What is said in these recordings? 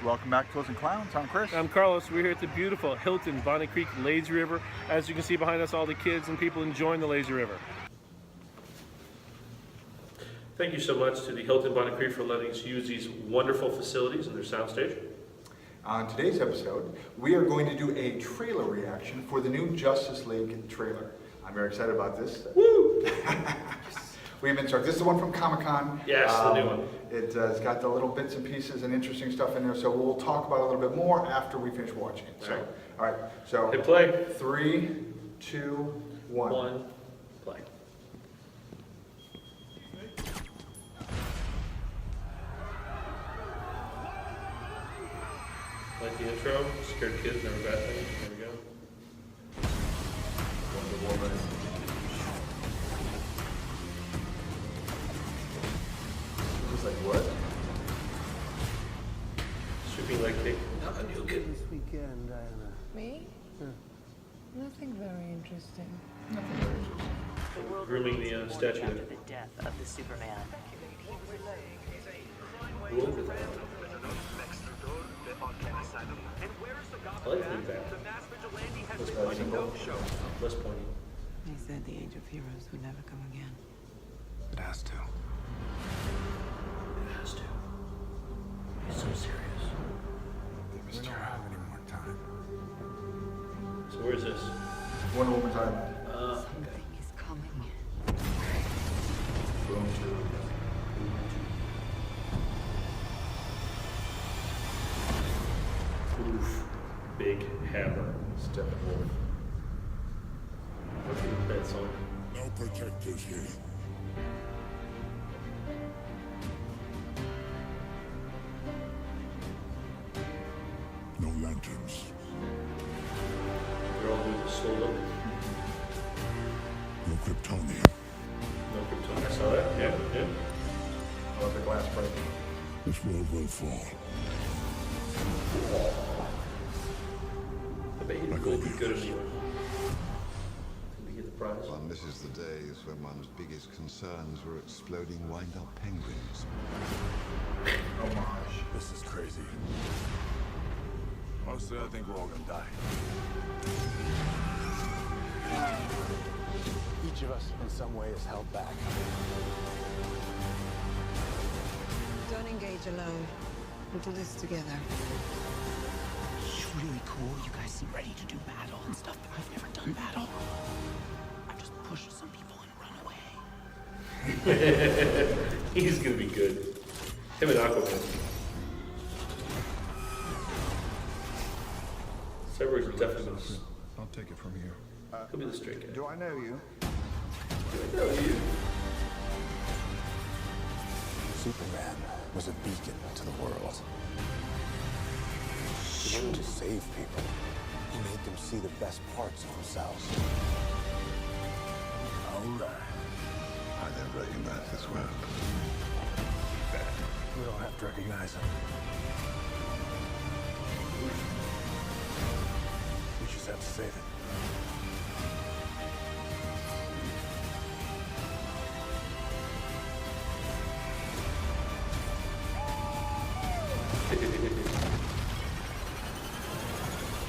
Welcome back to Clothes and Clowns. I'm Chris. I'm Carlos. We're here at the beautiful Hilton Bonnet Creek Lazy River. As you can see behind us, all the kids and people enjoying the Lazy River. Thank you so much to the Hilton Bonnet Creek for letting us use these wonderful facilities and their soundstage. On today's episode, we are going to do a trailer reaction for the new Justice League trailer. I'm very excited about this. Woo! We've been started. This is the one from Comic-Con. Yes, the new one. It's got the little bits and pieces and interesting stuff in there, so we'll talk about it a little bit more after we finish watching it. So, all right. So, hit play. 3, 2, 1. Play. Like the intro, scared kids, never bad thing. There we go. Wonder Woman. Just like what? Sweeping leg kick. This weekend, Diana. Me? Nothing very interesting. Grooming the statue. After the death of the Superman. Cool. I like the back. Less pointy. Less pointy. They said the age of heroes would never come again. It has to. It has to. He's so serious. We don't have any more time. So where's this? Wonder Woman time. Something is coming. Boom, 2. Oof. Big hammer. Steppenwolf. What's the bed song? No protectors here. No lanterns. They're all doing the slow look. No Kryptonian. No Krypton. I saw that. Yeah, yeah. I love the glass break. This world will fall. I bet he'd really be good at you. Did we get the prize? One misses the days when one's biggest concerns were exploding wind-up penguins. Homage. This is crazy. Honestly, I think we're all gonna die. Each of us, in some way, is held back. Don't engage alone. We'll do this together. It's really cool. You guys seem ready to do battle and stuff. I've never done battle. I just push some people and run away. He's gonna be good. Him and Aquaman. Cyborg's definitely gonna. I'll take it from here. Could be the straight guy. Do I know you? I know you. Superman was a beacon to the world. He wanted to save people. He made them see the best parts of themselves. All right. I don't recognize this world. We don't have to recognize him. We just have to save it.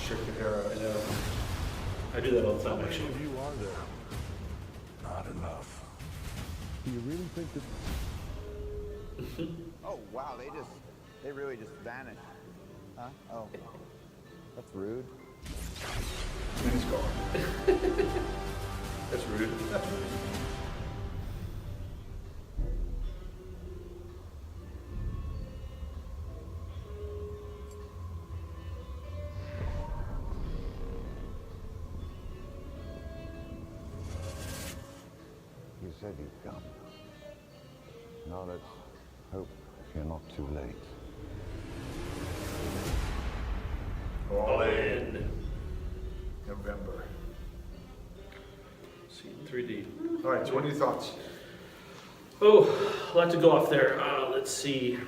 Shift the arrow. I know. I do that all the time, actually. You are there. Not enough. Do you really think that... Oh, wow, they really just vanished. Huh? Oh. That's rude. And it's gone. That's rude. That's rude. You said you'd come. Now let's hope you're not too late. All in. November. See in 3D. All right, so what are your thoughts? Oh, a lot to go off there. Let's see.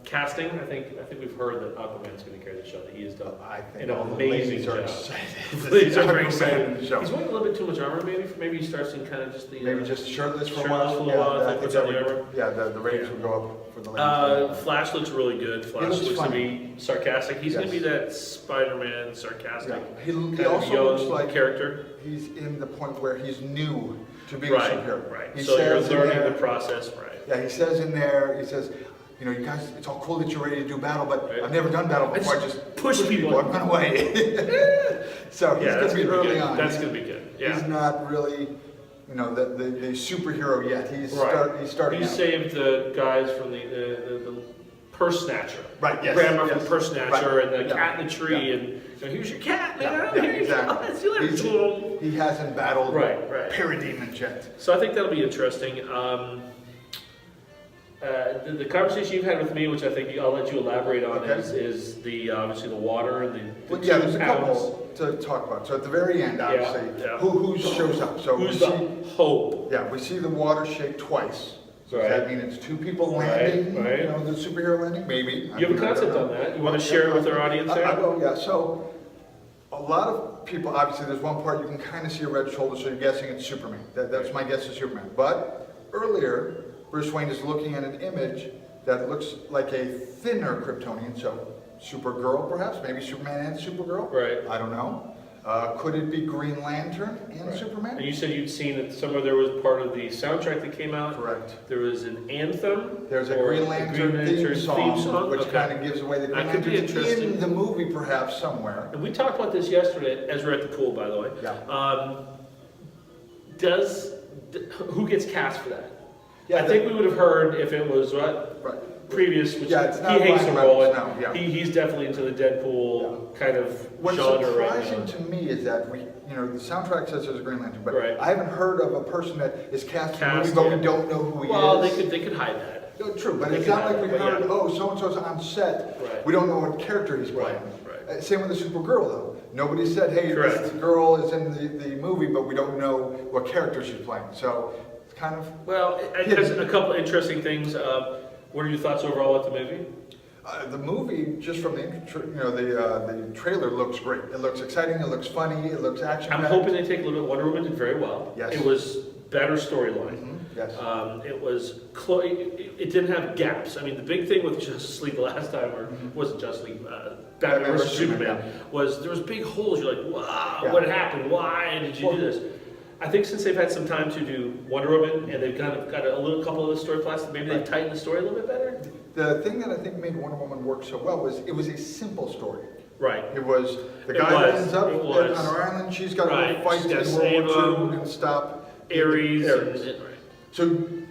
Casting, I think we've heard that Aquaman's going to carry the show. That he has done I think an all the amazing ladies are job. excited. Ladies are very Aquaman excited. show. He's wearing a little bit too much armor, maybe. Maybe he starts in kind of just the Maybe just shirtless for a shirtless while. for a while, I think, that what's on the would- armor. Yeah, the ratings will go up for the ladies. Flash looks really good. Flash looks looks to funny. be sarcastic. He's going to Yes. be that Spider-Man sarcastic Yeah. He kind of also young looks like character. he's in the point where he's new to being Right, a superhero. right. He So you're says in learning there- the process, right? Yeah, he says in there, he says, you know, you guys, it's all cool that you're ready to do battle, but Right. I've never done battle I before. I just just push people. I've run away. So he's Yeah, going that's to be gonna be early good. on. That's He's- gonna be good. Yeah. He's not really, you know, the superhero yet. He's starting He out. saved the guys from the purse snatcher. Right, yes, Grandma from yes. Purse Snatcher Right, and the yeah, cat in the tree, yeah. and you know, here's your cat, man. Yeah, Here you go. exactly. Let's do it. He hasn't battled Right, right. parademons yet. So I think that'll be interesting. The conversation you've had with me, which I think I'll let you elaborate on, Okay. is the obviously the water and the Well, yeah, there's a 2 pounds. couple to talk about. So at the very end, obviously, yeah. who shows up? So Who's we the see, hope? yeah, we see the water shake twice. So does Right. that mean it's 2 people Right, landing? right. You know, the superhero landing? Maybe. You have a concept on that. You want to share it with our audience there? I will, yeah. So a lot of people, obviously, there's one part you can kind of see a red shoulder, so you're guessing it's Superman. That's my guess is Superman. But earlier, Bruce Wayne is looking at an image that looks like a thinner Kryptonian, so Supergirl perhaps, maybe Superman and Supergirl. Right. I don't know. Could it be Green Lantern and Right. Superman? And you said you'd seen that somewhere there was part of the soundtrack that came out. Correct. There was an anthem. There's a or Green Lantern theme song, which Okay. kind of gives away the Green That could be Lantern interesting. in the movie perhaps somewhere. And we talked about this yesterday as we're at the pool, by the way. Yeah. Who gets cast for that? Yeah, I think we would have heard if it was what Right. previous, which Yeah, it's not he hates the Ryan role. Reynolds, no, yeah. He's definitely into the Deadpool kind of What's genre right surprising now. to me is that you know, the soundtrack says there's a Green Lantern, but Right. I haven't heard of a person that is cast in the movie, Cast, but yeah. we don't know who he Well, is. they could hide that. True, but they it's could not like hide we it, but heard, yeah. oh, so-and-so's on set. Right. We don't know what character he's playing. Right. Same with the Supergirl, though. Nobody said, hey, Correct. this girl is in the movie, but we don't know what character she's playing. So it's kind of... Well, there's a couple interesting things. What are your thoughts overall with the movie? The movie, just from the the trailer looks great. It looks exciting. It looks funny. It looks action. I'm hoping they take a little bit. Wonder Woman did very well. Yes. It was better storyline. Yes. It was it didn't have gaps. I mean, the big thing with Justice League last time, or wasn't Justice League, Batman vs Superman, was there was big holes. You're like, wow, Yeah. what happened? Why did you do this? I think since they've had some time to do Wonder Woman and they've kind of got a little couple of the story plots, maybe they've tightened the story a little bit better. The thing that I think made Wonder Woman work so well was it was a simple story. Right. It was the It guy was, ends up it was. on her island. She's got to Right, go fight she's in gotta World save War him. II and stop Ares. Ares. Right.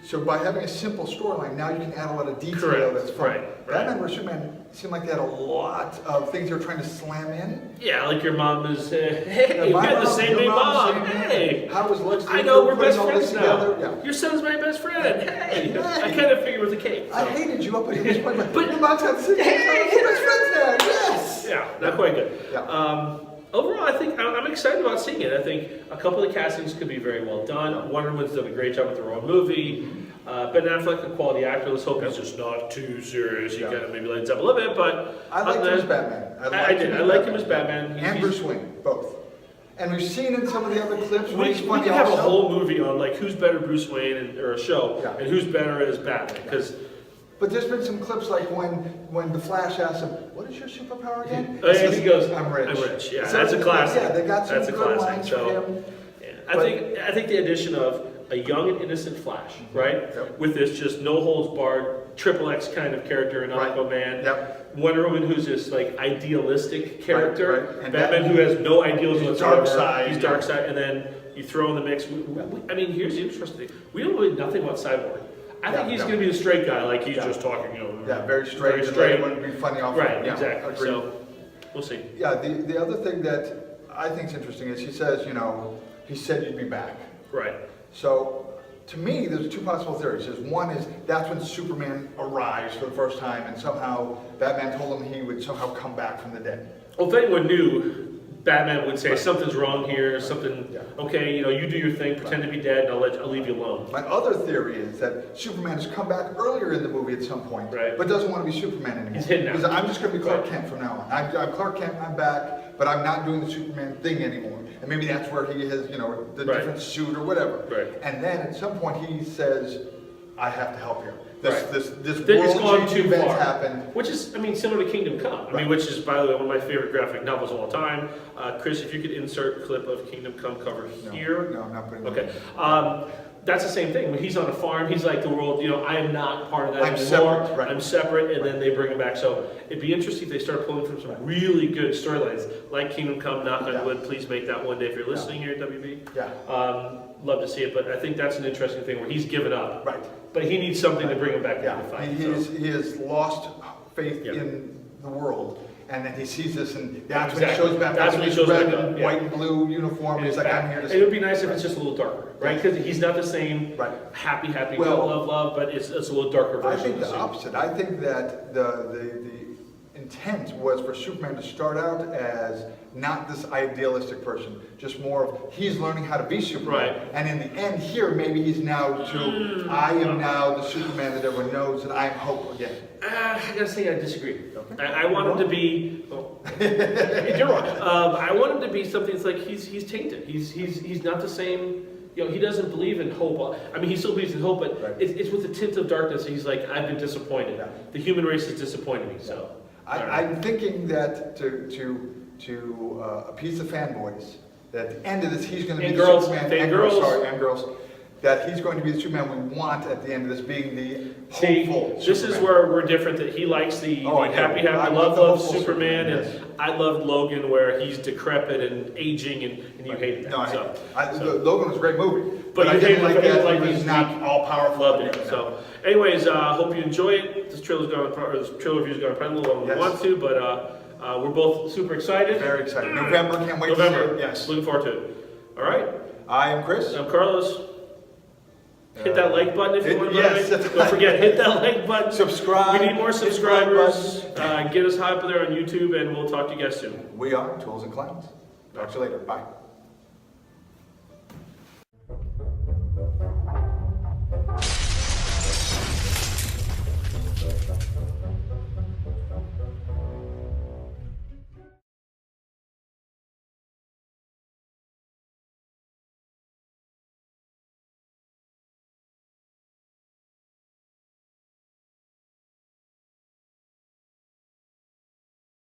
So by having a simple storyline, now you can add a lot of detail Correct, that's fun. right. Batman vs Superman seemed like they had a lot of things they were trying to slam in. Yeah, like your mom is, hey, we My got the mom, same your name mom, mom. same name. Hey, How was Lex I Luthor know we're putting best all this friends now. together? Yeah. Your son's my best friend. Hey, Hey. I kind of figured with the cake. I so. hated you up until this point, But- your mom's got six best friends now. Yes. Yeah, not quite good. Yeah. Overall, I think I'm excited about seeing it. I think a couple of the castings could be very well done. Wonder Woman's done a great job with her own movie. Ben Affleck, a quality actor. Let's hope he's just not too serious. He Yeah. kind of maybe lights up a little bit, but I liked him as Batman. I did. I like him as Batman. And Bruce Wayne, both. And we've seen in some of the other clips when he's We funny could have a also. whole movie on like who's better Bruce Wayne or a show, Yeah. and who's better as Batman. Because But there's been some clips like when the Flash asks him, "What is your superpower again?" and he goes, "I'm rich." I'm rich. Yeah, So that's a classic. Yeah, they got some That's a good classic. lines So, for him. yeah. But- I think the addition of a young and innocent Flash, right, Yep. with this just no holds barred triple X kind of character in Right. Aquaman. Yep. Wonder Woman, who's this like idealistic character. right. And Batman, Batman, who has no ideals he's whatsoever. dark side, He's yeah. dark side, and then you throw in the mix. I mean, here's the interesting thing: we don't know nothing about Cyborg. I think Yeah, he's no. going to be the straight guy, like he's Yeah. just talking, Yeah, very straight. Very and straight. Wouldn't be funny off. Right, Yeah, exactly. agreed. So we'll see. Yeah, the other thing that I think is interesting is he says, he said you'd be back. Right. So to me, there's two possible theories. One is that's when Superman arrives for the first time, and somehow Batman told him he would somehow come back from the dead. Well, if anyone knew, Batman would say something's wrong here, something. Yeah. Okay, you do your thing, pretend to be dead, and I'll leave you alone. My other theory is that Superman has come back earlier in the movie at some point, Right. but doesn't want to be Superman anymore. He's hidden out. Because I'm just going to be Clark Right. Kent from now on. I'm Clark Kent, I'm back, but I'm not doing the Superman thing anymore. And maybe that's where he has, the Right. different suit or whatever. Right. And then at some point he says, I have to help you. Right. This It's gone world-changing too event far. happened. Which is, similar to Kingdom Come. Right. Which is, by the way, one of my favorite graphic novels of all time. Chris, if you could insert a clip of Kingdom Come cover here. No, I'm not putting Okay. it. That's the same thing. When he's on a farm, he's like the world, I am not part of that I'm anymore. separate, right. I'm separate, and then they bring him back. So it'd be interesting if they start pulling from some really good storylines, like Kingdom Come, knock on Yeah. wood, please make that one day if you're listening here at WB. Yeah. Love to see it, but I think that's an interesting thing where he's given up. Right. But he needs something to bring him back Yeah, into the fight. he has lost faith Yep. in the world, and then he sees this, and that's when he Exactly. shows back That's up when in he his shows red back up, and yeah. white and blue uniform. And He's like, I'm here to it would be nice if it's just a little darker, right? Because he's not the same Right. happy, Well, love, but it's a little darker I version. think of the scene. opposite. I think that the intent was for Superman to start out as not this idealistic person, just more of he's learning how to be Superman. Right. And in the end here, maybe he's now I am now the Superman that everyone knows, and I am hope again. I gotta say I disagree. Okay. I want him to be. Oh. You're wrong. I want him to be something that's like he's tainted. He's not the same. He doesn't believe in hope. He still believes in hope, but Right. it's with a tint of darkness. He's like, I've been disappointed. Yeah. The human race has disappointed me. So I'm thinking that to appease the fanboys, that at the end of this, he's going to be And the girls, Superman. fan And girls. sorry, and girls. That he's going to be the Superman we want at the end of this, being the See, hopeful this is Superman. where we're different. That he likes the Oh, I know. happy, I want love the hopeful Superman, Superman, and yes. I loved Logan where he's decrepit and aging, and you hated that. No, so. Logan was a great movie, But I you didn't hated like it, that. like He was he's not all powerful. Loved it. So, anyways, hope you enjoy it. This trailer's going, or this trailer review's going probably a little longer than we Yes. want to, but we're both super excited. Very excited. November, can't wait November. to see it. Yes. Looking forward to it. All right. I am Chris. I'm Carlos. Hit that like button if you want to. yes. Don't forget, hit that like button. Subscribe. We need more Hit the like subscribers. Get us high up there on YouTube, and we'll talk to you guys soon. We are Tools and Clowns. Talk to you later. Bye.